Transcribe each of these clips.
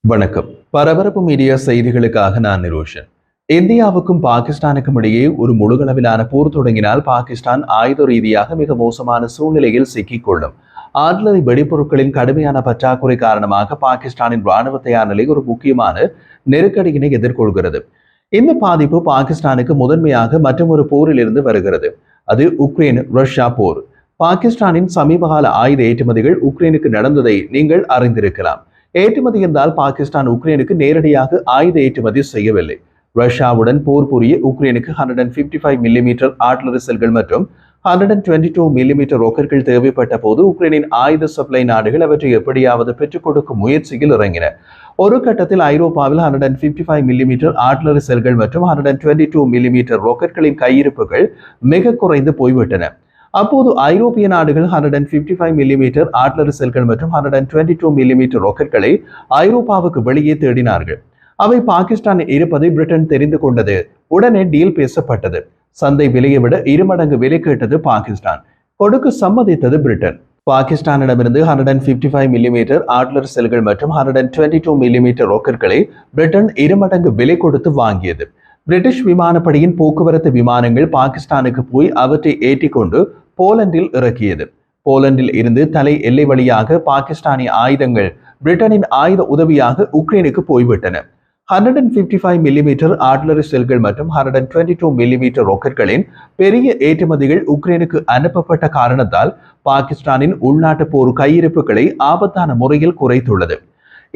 வணக்கம். பரபரப்பு மீடியா செய்திகளுக்காக நான் நிரோஷன். இந்தியாவுக்கும் பாகிஸ்தானுக்கும் இடையே ஒரு முழுகளவிலான போர் தொடங்கினால் பாகிஸ்தான் ஆயுத ரீதியாக மிக மோசமான சூழ்நிலையில் சிக்கிக்கொள்ளும். ஆர்டிலரி வெடிப்பொருட்களின் கடுமையான பற்றாக்குறை காரணமாக பாகிஸ்தானின் ராணுவ தயார் நிலை ஒரு முக்கியமான நெருக்கடியினை எதிர்கொள்கிறது. இந்த பாதிப்பு பாகிஸ்தானுக்கு முதன்மையாக மற்றொரு போரில் இருந்து வருகிறது. அது உக்ரைன் ரஷ்யா போர். பாகிஸ்தானின் சமீபகால ஆயுத ஏற்றுமதிகள் உக்ரைனுக்கு நடந்ததை நீங்கள் அறிந்திருக்கலாம். ஏற்றுமதி என்றால் பாகிஸ்தான் உக்ரைனுக்கு நேரடியாக ஆயுத ஏற்றுமதி செய்யவில்லை. ரஷ்யாவுடன் போர் புரிய உக்ரைனுக்கு 155 மில்லிமீட்டர் ஆர்டிலரி செல்கள் மற்றும் 122 மில்லிமீட்டர் ராக்கெட்கள் தேவைப்பட்ட போது உக்ரைனின் ஆயுத சப்ளை நாடுகள் அவற்றை எப்படியாவது பெற்றுக் கொடுக்கும் முயற்சியில் இறங்கின. ஒரு கட்டத்தில் ஐரோப்பாவில் 155 மில்லிமீட்டர் ஆர்டிலரி செல்கள் மற்றும் 122 மில்லிமீட்டர் ராக்கெட்களின் கையிருப்புகள் மிக குறைந்து போய்விட்டன. அப்போது ஐரோப்பிய நாடுகள் 155 மில்லிமீட்டர் ஆர்டிலரி செல்கள் மற்றும் 122 மில்லிமீட்டர் ராக்கெட்களை ஐரோப்பாவுக்கு வெளியே தேடினார்கள். அவை பாகிஸ்தானில் இருப்பதை பிரிட்டன் தெரிந்து கொண்டது. உடனே டீல் பேசப்பட்டது. சந்தை விலையை விட 2 மடங்கு விலை கேட்டது பாகிஸ்தான். கொடுக்க சம்மதித்தது பிரிட்டன். பாகிஸ்தானிடமிருந்து 155 மில்லிமீட்டர் ஆர்டிலரி செல்கள் மற்றும் 122 மில்லிமீட்டர் ராக்கெட்களை பிரிட்டன் 2 மடங்கு விலை கொடுத்து வாங்கியது. பிரிட்டிஷ் விமானப்படையின் போக்குவரத்து விமானங்கள் பாகிஸ்தானுக்கு போய் அவற்றை ஏற்றிக்கொண்டு போலந்தில் இறக்கியது. போலந்தில் இருந்து தலை எல்லை வழியாக பாகிஸ்தானிய ஆயுதங்கள் பிரிட்டனின் ஆயுத உதவியாக உக்ரைனுக்கு போய்விட்டன. 155 மில்லிமீட்டர் ஆர்டிலரி செல்கள் மற்றும் 122 மில்லிமீட்டர் ராக்கெட்களின் பெரிய ஏற்றுமதிகள் உக்ரைனுக்கு அனுப்பப்பட்ட காரணத்தால் பாகிஸ்தானின் உள்நாட்டு போர் கையிருப்புகளை ஆபத்தான முறையில் குறைத்துள்ளது.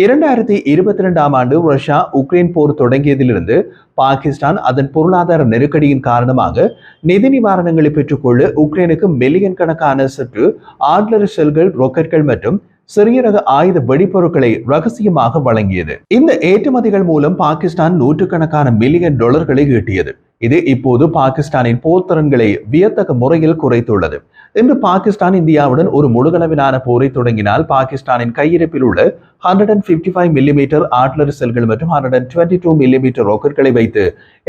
2022ஆம் ஆண்டு ரஷ்யா உக்ரைன் போர் தொடங்கியதிலிருந்து பாகிஸ்தான் அதன் பொருளாதார நெருக்கடியின் காரணமாக நிதி நிவாரணங்களை பெற்றுக்கொள்ள உக்ரைனுக்கு மில்லியன் கணக்கான சற்று ஆர்டிலரி செல்கள், ராக்கெட்கள் மற்றும் சிறிய ரக ஆயுத வெடிப்பொருட்களை ரகசியமாக வழங்கியது. இந்த ஏற்றுமதிகள் மூலம் பாகிஸ்தான் நூற்றுக்கணக்கான மில்லியன் டாலர்களை ஈட்டியது. இது இப்போது பாகிஸ்தானின் போர்த்திறன்களை வியத்தக்க முறையில் குறைத்துள்ளது. இன்று பாகிஸ்தான் இந்தியாவுடன் ஒரு முழுகளவிலான போரை தொடங்கினால் பாகிஸ்தானின் கையிருப்பில் உள்ள 155 மில்லிமீட்டர் ஆர்டிலரி செல்கள் மற்றும் 122 மில்லிமீட்டர் ராக்கெட்களை வைத்து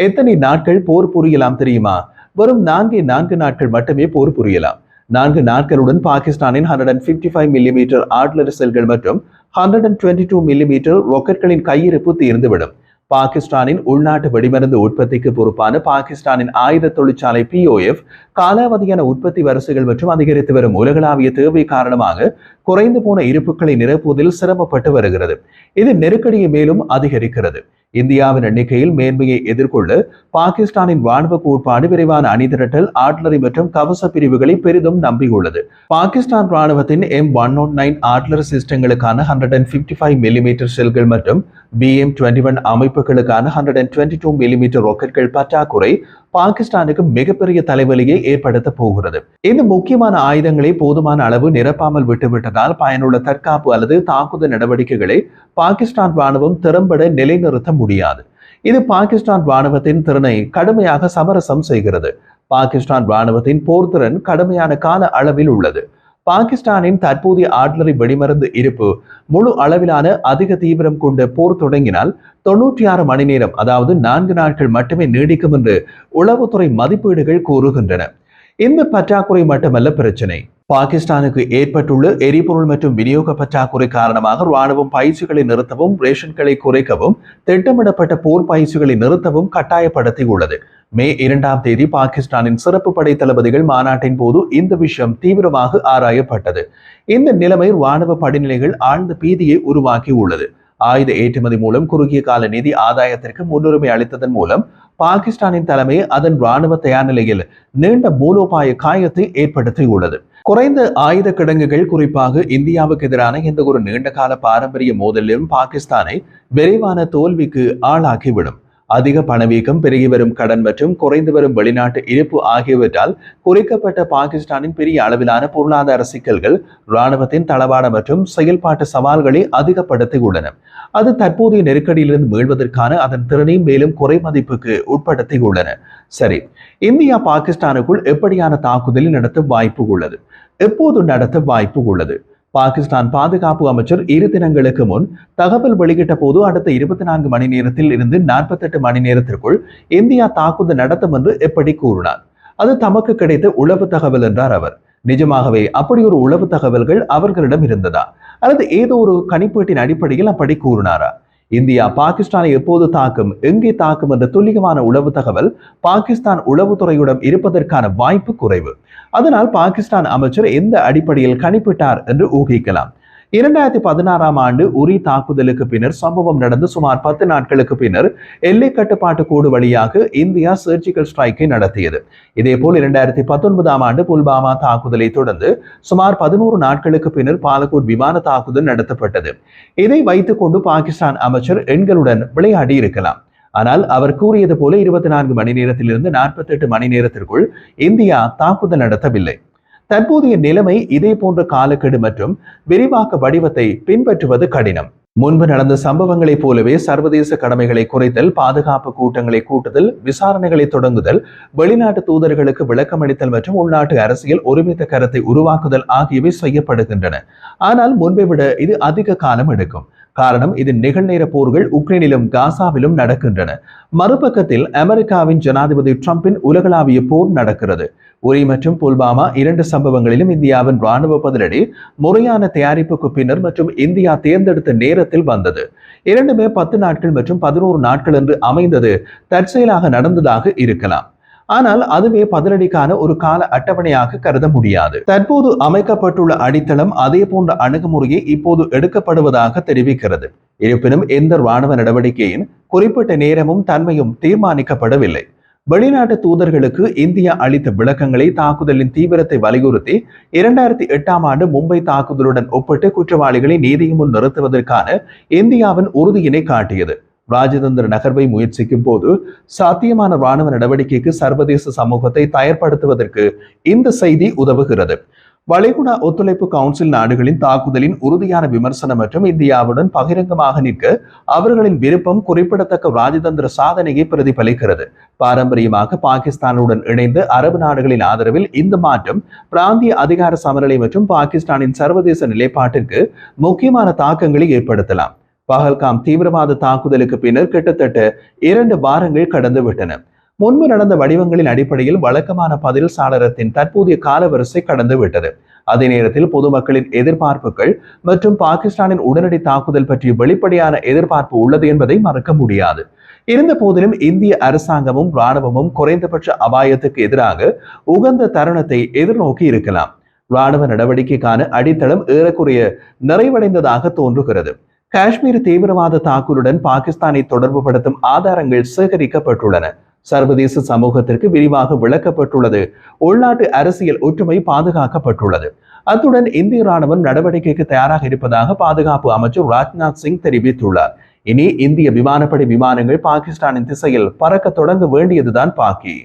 எத்தனை நாட்கள் போர் புரியலாம் தெரியுமா? வரும் 4 நாட்கள் மட்டுமே போர் புரியலாம். 4 நாட்களுடன் பாகிஸ்தானின் 155 மில்லிமீட்டர் ஆர்டிலரி செல்கள் மற்றும் 122 மில்லிமீட்டர் ராக்கெட்களின் கையிருப்பு தீர்ந்துவிடும். பாகிஸ்தானின் உள்நாட்டு வெடிமருந்து உற்பத்திக்கு பொறுப்பான பாகிஸ்தானின் ஆயுத தொழிற்சாலை POF காலாவதியான உற்பத்தி வரிசைகள் மற்றும் அதிகரித்து வரும் உலகளாவிய தேவை காரணமாக குறைந்து போன இருப்புகளை நிரப்புவதில் சிரமப்பட்டு வருகிறது. இது நெருக்கடியை மேலும் அதிகரிக்கிறது. இந்தியாவின் எண்ணிக்கையில் மேன்மையை எதிர்கொள்ள பாகிஸ்தானின் ராணுவ கோட்பாடு விரைவான அணிதிரட்டல், ஆர்டிலரி மற்றும் கவச பிரிவுகளை பெரிதும் நம்பியுள்ளது. பாகிஸ்தான் ராணுவத்தின் M109 ஆர்டிலரி சிஸ்டங்களுக்கான 155 மில்லிமீட்டர் செல்கள் மற்றும் BM-21 அமைப்புகளுக்கான 122 மில்லிமீட்டர் ராக்கெட்கள் பற்றாக்குறை பாகிஸ்தானுக்கு மிகப்பெரிய தலைவலியை ஏற்படுத்த போகிறது. இந்த முக்கியமான ஆயுதங்களை போதுமான அளவு நிரப்பாமல் விட்டுவிட்டதால் பயனுள்ள தற்காப்பு அல்லது தாக்குதல் நடவடிக்கைகளை பாகிஸ்தான் ராணுவம் திறம்பட நிலைநிறுத்த முடியாது. இது பாகிஸ்தான் ராணுவத்தின் திறனை கடுமையாக சமரசம் செய்கிறது. பாகிஸ்தான் ராணுவத்தின் போர்த்திறன் கடுமையான கால அளவில் உள்ளது. பாகிஸ்தானின் தற்போதைய ஆர்டிலரி வெடிமருந்து இருப்பு முழு அளவிலான அதிக தீவிரம் கொண்ட போர் தொடங்கினால் 96 மணி நேரம், அதாவது 4 நாட்கள் மட்டுமே நீடிக்கும் என்று உளவுத்துறை மதிப்பீடுகள் கூறுகின்றன. இந்த பற்றாக்குறை மட்டுமல்ல பிரச்சனை. பாகிஸ்தானுக்கு ஏற்பட்டுள்ள எரிபொருள் மற்றும் விநியோக பற்றாக்குறை காரணமாக ராணுவம் பயிற்சிகளை நிறுத்தவும், ரேஷன்களை குறைக்கவும், திட்டமிடப்பட்ட போர் பயிற்சிகளை நிறுத்தவும் கட்டாயப்படுத்தியுள்ளது. மே 2ஆம் தேதி பாகிஸ்தானின் சிறப்பு படை தளபதிகள் மாநாட்டின் போது இந்த விஷயம் தீவிரமாக ஆராயப்பட்டது. இந்த நிலைமை ராணுவ படிநிலைகள் ஆழ்ந்த பீதியை உருவாக்கி உள்ளது. ஆயுத ஏற்றுமதி மூலம் குறுகிய கால நிதி ஆதாயத்திற்கு முன்னுரிமை அளித்ததன் மூலம் பாகிஸ்தானின் தலைமை அதன் ராணுவ தயார் நிலையில் நீண்ட மூலோபாய காயத்தை ஏற்படுத்தியுள்ளது. குறைந்த ஆயுத கிடங்குகள், குறிப்பாக இந்தியாவுக்கு எதிரான எந்த ஒரு நீண்டகால பாரம்பரிய மோதலிலும் பாகிஸ்தானை விரைவான தோல்விக்கு ஆளாக்கிவிடும். அதிக பணவீக்கம், பெருகி வரும் கடன் மற்றும் குறைந்து வரும் வெளிநாட்டு இருப்பு ஆகியவற்றால் குறைக்கப்பட்ட பாகிஸ்தானின் பெரிய அளவிலான பொருளாதார சிக்கல்கள் இராணுவத்தின் தளவாட மற்றும் செயல்பாட்டு சவால்களை அதிகப்படுத்தியுள்ளன. அது தற்போதைய நெருக்கடியிலிருந்து மீள்வதற்கான அதன் திறனை மேலும் குறை மதிப்புக்கு உட்படுத்தியுள்ளன. சரி, இந்தியா பாகிஸ்தானுக்குள் எப்படியான தாக்குதலை நடத்த வாய்ப்பு உள்ளது? எப்போது நடத்த வாய்ப்பு உள்ளது? பாகிஸ்தான் பாதுகாப்பு அமைச்சர் 2 தினங்களுக்கு முன் தகவல் வெளியிட்ட போது அடுத்த 24 மணி நேரத்தில் இருந்து 48 மணி நேரத்திற்குள் இந்தியா தாக்குதல் நடத்தும் என்று எப்படி கூறினார்? அது தமக்கு கிடைத்த உளவு தகவல் என்றார் அவர். நிஜமாகவே அப்படி ஒரு உளவு தகவல்கள் அவர்களிடம் இருந்ததா, அல்லது ஏதோ ஒரு கணிப்பீட்டின் அடிப்படையில் அப்படி கூறினாரா? இந்தியா பாகிஸ்தானை எப்போது தாக்கும், எங்கே தாக்கும் என்ற துல்லியமான உளவு தகவல் பாகிஸ்தான் உளவுத்துறையிடம் இருப்பதற்கான வாய்ப்பு குறைவு. அதனால் பாகிஸ்தான் அமைச்சர் எந்த அடிப்படையில் கணிப்பிட்டார் என்று ஊகிக்கலாம். 2016ஆம் ஆண்டு உரி தாக்குதலுக்கு பின்னர் சம்பவம் நடந்து சுமார் 10 நாட்களுக்கு பின்னர் எல்லை கட்டுப்பாட்டு கோடு வழியாக இந்தியா சர்ஜிக்கல் ஸ்ட்ரைக்கை நடத்தியது. இதேபோல் 2019ஆம் ஆண்டு புல்வாமா தாக்குதலை தொடர்ந்து சுமார் 11 நாட்களுக்கு பின்னர் பாலகோட் விமான தாக்குதல் நடத்தப்பட்டது. இதை வைத்துக் கொண்டு பாகிஸ்தான் அமைச்சர் எண்களுடன் விளையாடி இருக்கலாம். ஆனால் அவர் கூறியது போல 24 மணி நேரத்திலிருந்து 48 மணி நேரத்திற்குள் இந்தியா தாக்குதல் நடத்தவில்லை. தற்போதைய நிலைமை இதே போன்ற காலக்கெடு மற்றும் விரிவாக்க வடிவத்தை பின்பற்றுவது கடினம். முன்பு நடந்த சம்பவங்களைப் போலவே சர்வதேச கடமைகளை குறைத்தல், பாதுகாப்பு கூட்டங்களை கூட்டுதல், விசாரணைகளை தொடங்குதல், வெளிநாட்டு தூதர்களுக்கு விளக்கமளித்தல் மற்றும் உள்நாட்டு அரசியல் ஒருமித்த கருத்தை உருவாக்குதல் ஆகியவை செய்யப்படுகின்றன. ஆனால் முன்பை விட இது அதிக காலம் எடுக்கும். காரணம், இது நிகழ்நேர போர்கள் உக்ரைனிலும் காசாவிலும் நடக்கின்றன. மறுபக்கத்தில் அமெரிக்காவின் ஜனாதிபதி டிரம்பின் உலகளாவிய போர் நடக்கிறது. உரி மற்றும் புல்வாமா 2 சம்பவங்களிலும் இந்தியாவின் ராணுவ பதிலடி முறையான தயாரிப்புக்கு பின்னர் மற்றும் இந்தியா தேர்ந்தெடுத்த நேரத்தில் வந்தது. இரண்டுமே 10 நாட்கள் மற்றும் 11 நாட்கள் என்று அமைந்தது தற்செயலாக நடந்ததாக இருக்கலாம். ஆனால் அதுவே பதிலடிக்கான ஒரு கால அட்டவணையாக கருத முடியாது. தற்போது அமைக்கப்பட்டுள்ள அடித்தளம் அதே போன்ற அணுகுமுறையை இப்போது எடுக்கப்படுவதாக தெரிவிக்கிறது. இருப்பினும் எந்த ராணுவ நடவடிக்கையின் குறிப்பிட்ட நேரமும் தன்மையும் தீர்மானிக்கப்படவில்லை. வெளிநாட்டு தூதர்களுக்கு இந்தியா அளித்த விளக்கங்களை தாக்குதலின் தீவிரத்தை வலியுறுத்தி 2008ஆம் ஆண்டு மும்பை தாக்குதலுடன் ஒப்பிட்டு குற்றவாளிகளை நீதியின் முன் நிறுத்துவதற்கான இந்தியாவின் உறுதியினை காட்டியது. ராஜதந்திர நகர்வை முயற்சிக்கும் போது சாத்தியமான ராணுவ நடவடிக்கைக்கு சர்வதேச சமூகத்தை தயார்படுத்துவதற்கு இந்த செய்தி உதவுகிறது. வளைகுடா ஒத்துழைப்பு கவுன்சில் நாடுகளின் தாக்குதலின் உறுதியான விமர்சனம் மற்றும் இந்தியாவுடன் பகிரங்கமாக நிற்க அவர்களின் விருப்பம் குறிப்பிடத்தக்க ராஜதந்திர சாதனையை பிரதிபலிக்கிறது. பாரம்பரியமாக பாகிஸ்தானுடன் இணைந்த அரபு நாடுகளின் ஆதரவில் இந்த மாற்றம் பிராந்திய அதிகார சமநிலை மற்றும் பாகிஸ்தானின் சர்வதேச நிலைப்பாட்டிற்கு முக்கியமான தாக்கங்களை ஏற்படுத்தலாம். பஹல்காம் தீவிரவாத தாக்குதலுக்கு பின்னர் கிட்டத்தட்ட 2 வாரங்கள் கடந்து விட்டன. முன்பு நடந்த வடிவங்களின் அடிப்படையில் வழக்கமான பதில் சாளரத்தின் தற்போதைய காலவரிசை கடந்து விட்டது. அதே நேரத்தில் பொதுமக்களின் எதிர்பார்ப்புகள் மற்றும் பாகிஸ்தானின் உடனடி தாக்குதல் பற்றிய வெளிப்படையான எதிர்பார்ப்பு உள்ளது என்பதை மறக்க முடியாது. இருந்த போதிலும் இந்திய அரசாங்கமும் இராணுவமும் குறைந்தபட்ச அபாயத்துக்கு எதிராக உகந்த தருணத்தை எதிர்நோக்கி இருக்கலாம். இராணுவ நடவடிக்கைக்கான அடித்தளம் ஏறக்குறைய நிறைவடைந்ததாக தோன்றுகிறது. காஷ்மீர் தீவிரவாத தாக்குதலுடன் பாகிஸ்தானை தொடர்பு படுத்தும் ஆதாரங்கள் சேகரிக்கப்பட்டுள்ளன. சர்வதேச சமூகத்திற்கு விரிவாக விளக்கப்பட்டுள்ளது. உள்நாட்டு அரசியல் ஒற்றுமை பாதுகாக்கப்பட்டுள்ளது. அத்துடன் இந்திய ராணுவம் நடவடிக்கைக்கு தயாராக இருப்பதாக பாதுகாப்பு அமைச்சர் ராஜ்நாத் சிங் தெரிவித்துள்ளார். இனி இந்திய விமானப்படை விமானங்கள் பாகிஸ்தானின் திசையில் பறக்க தொடங்க வேண்டியதுதான் பாக்கி.